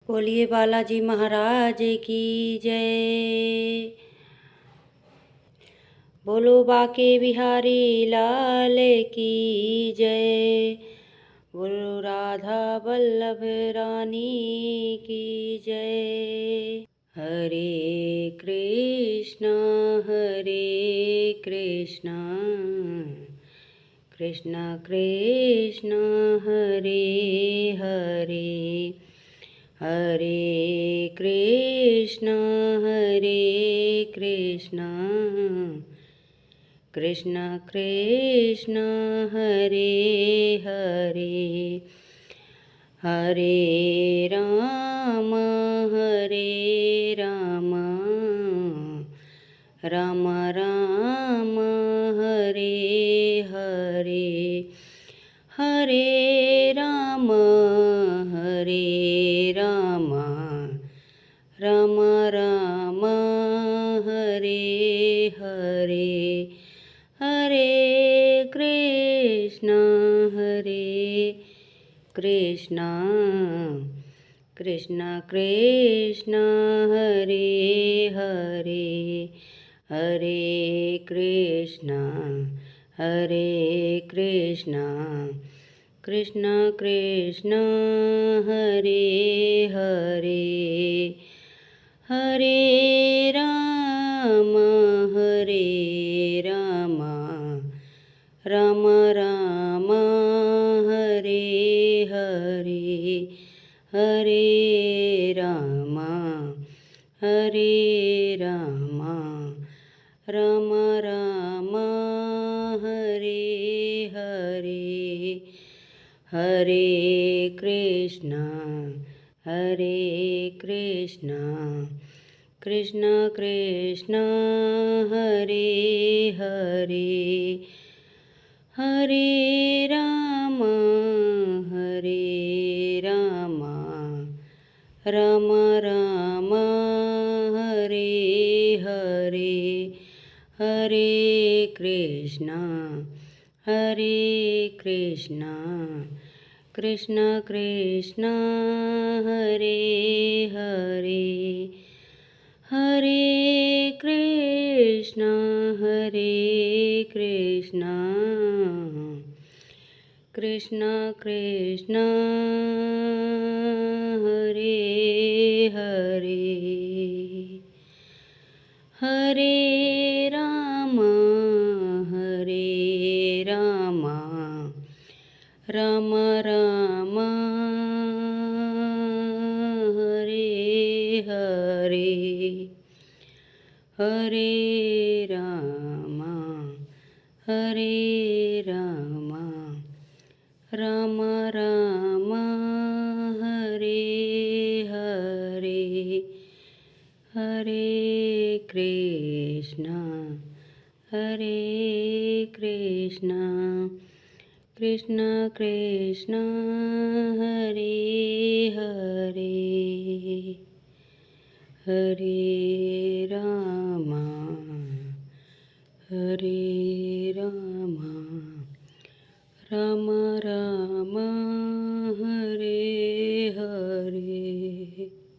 बोलिए बालाजी महाराज की जय। बोलो बाके बिहारी लाल की जय। बोलो राधा वल्लभ रानी की जय। हरे कृष्णा कृष्णा कृष्णा हरे हरे, हरे कृष्णा कृष्णा कृष्णा हरे हरे, हरे राम राम राम हरे हरे, हरे राम राम राम हरे हरे, हरे कृष्णा कृष्णा कृष्णा हरे हरे, हरे कृष्णा कृष्णा कृष्णा हरे हरे, हरे राम राम राम हरे हरे, हरे राम राम राम हरे हरे, हरे कृष्णा कृष्णा कृष्णा हरे हरे, हरे राम राम राम हरे हरे, हरे कृष्णा कृष्णा कृष्णा हरे हरे, हरे कृष्णा कृष्णा कृष्णा हरे हरे, हरे राम राम राम हरे हरे, हरे राम राम राम हरे हरे, हरे कृष्णा कृष्णा कृष्णा हरे हरे, हरे राम